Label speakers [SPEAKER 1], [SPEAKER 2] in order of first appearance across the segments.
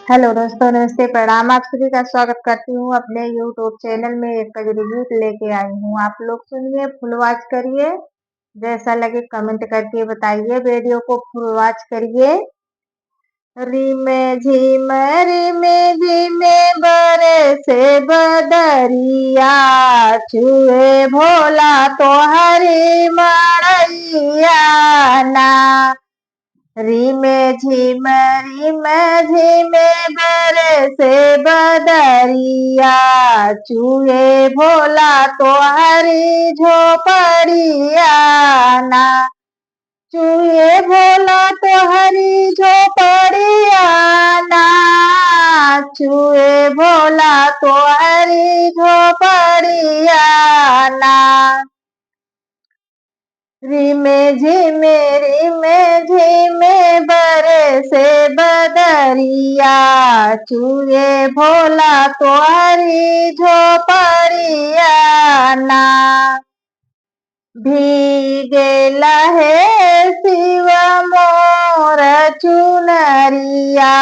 [SPEAKER 1] Hello दोस्तों, नमस्ते, प्रणाम। आप सभी का स्वागत करती हूँ अपने यूट्यूब चैनल में। एक रिव्यू लेके आई हूँ। आप लोग सुनिए, फुल वॉच करिए। जैसा लगे कमेंट करके बताइए। वीडियो को फुल वॉच करिए। रिमे झिमे बरसे बदरिया, छुए भोला तो हरी मड़ैया ना। रिमे झिमे बरसे बदरिया, चूहे भोला तो हरी झोपड़िया ना। चूहे भोला तो हरी झोपड़िया ना, चूहे भोला तो हरी झोपड़िया ना। रिमे झिमे बरसे बदरिया, चूहे भोला तो हरी झोपड़िया ना। भीगेला है शिव मोर चुनरिया,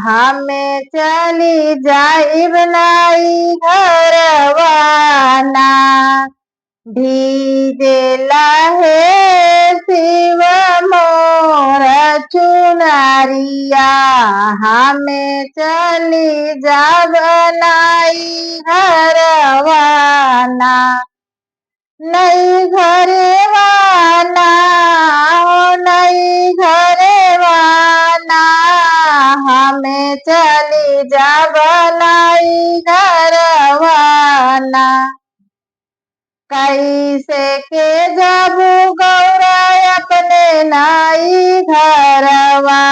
[SPEAKER 1] हमें चली जाइब नाई घरवा ना। भीगेला है शिव मोर चुनरिया, हमें चली जाब नाई घरवा ना। नई घरवाना हो, नई घरवाना, हमें चली जाब नाई घरवाना। कैसे के जाबू गौरा अपने नाई घरवा,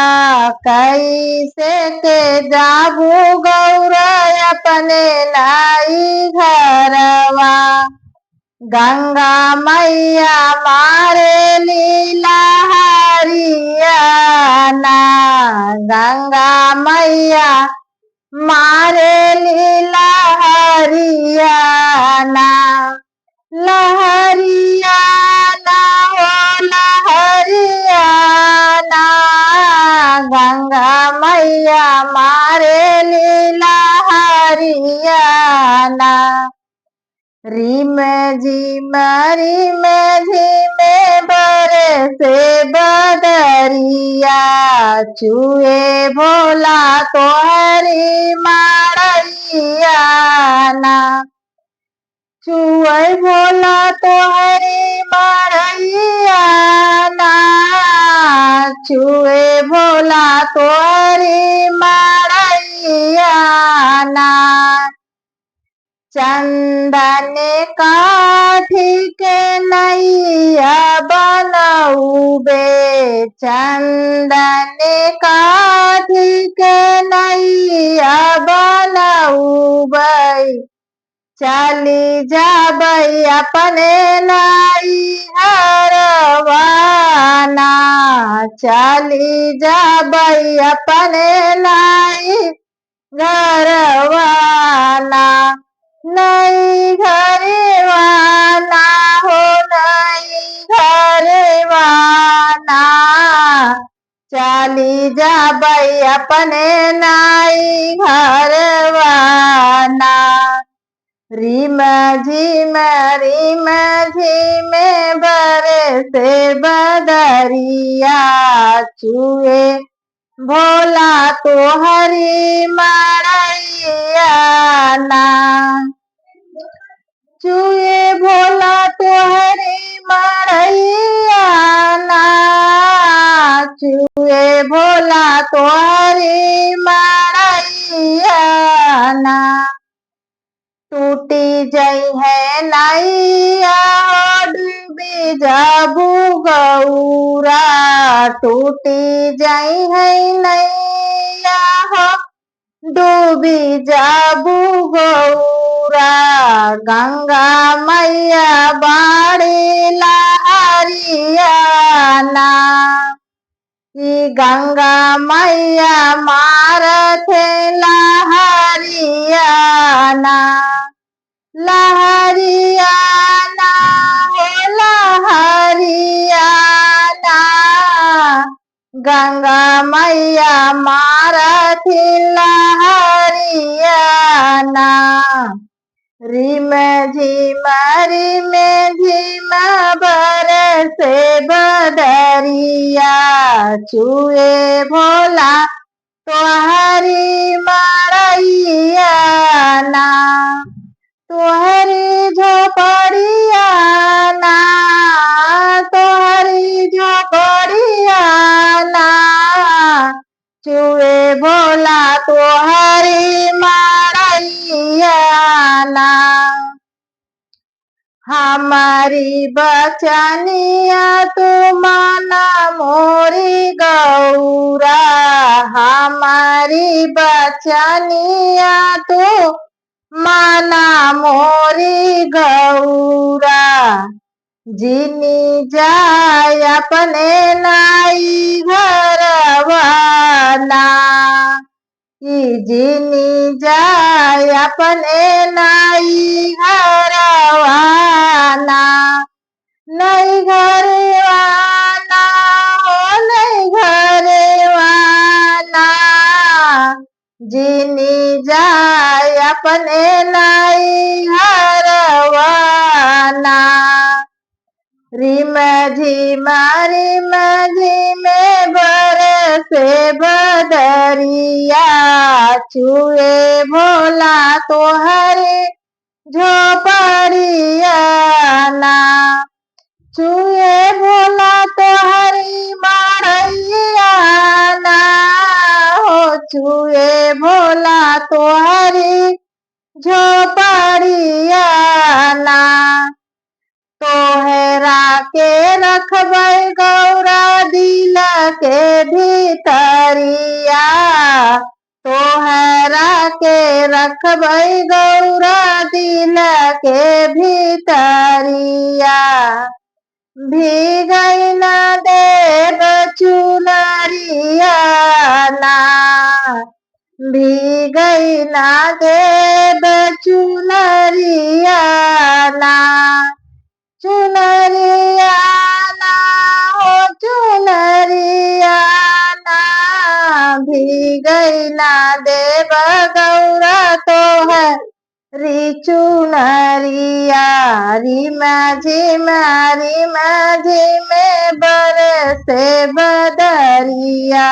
[SPEAKER 1] कैसे के जाबू गौरा अपने नाई घरवा। गंगा मैया मारे लीला हरिया ना, गंगा मैया मारे लीला हरिया ना। लहरिया ना हो, लहरिया ना, गंगा मैया मारे लीला हरिया ना। रिमे झिमे बरसे बदरिया, चूहे भोला तो हरी मड़ैया ना। चूहे भोला तो हरी मड़ैया ना, चूहे भोला तो हरी मड़ैया ना। चंदन काठी के नैया बनौबे, चंदन काठी के नैया बनौबे। चली जाबै अपने नाई घरवा ना, चली जाबै अपने नाई घरवा ना। नई घरवाना हो, नई घरवाना, चली जाबै अपने नाई घरवाना। रिमे झिमे बरसे बदरिया, चूहे भोला तो हरी मड़ैया ना। चूहे भोला तो हरी मड़ैया ना, चूहे भोला तो हरी मड़ैया ना। टूटी जई है नैया डूबी जाबू गौरा, टूटी जई है नैया हो, डूबी जाबू गौरा। गंगा मैया बाड़ी लहरिया ना, गंगा मैया मारथे लहरिया ना। लहरिया ना हो, लहरिया ना, गंगा मैया मारथी रिम झिम बरसे बदरिया, छुए भोला तोहरी मड़ैया ना, तोहरी झोपड़िया ना, तोहरी झोपड़िया ना, छुए भोला तोहरी मड़ैया ना। हमारी बचनिया तू माना मोरी गौरा, हमारी बचनिया तू माना मोरी गौरा, जिनी जाय अपने नाई घरवाना, जिनी जाय अपने नाई घरवाना, नहीं घरवाना हो नहीं घरवाना, जिनी जाय अपने नाई घरवाना। रिम झिम बरसे बदरिया, छुए भोला तोहरे झोपड़िया ना, छुए भोला तोहरी मड़ैया ना, हो छुए भोला तोहरी झोपड़िया ना। तोहरा के रखबै गौरा दिल के भीतरिया, तोहरा के रखबै गौरा दिल के भीतरिया, भीगै न देव चुनरिया ना, भीगै न देव चुनरिया ना, चुनरिया ना हो चुनरिया ना, भीगै न देव गौरा तोहरी चुनरिया। रिम झिम बरसे बदरिया,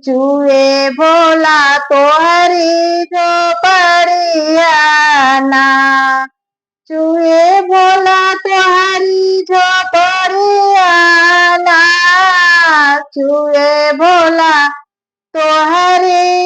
[SPEAKER 1] छुए भोला तोहरी झोपड़िया ना, छुए भोला तोहरी झोपड़िया ना, छुए भोला तोहरी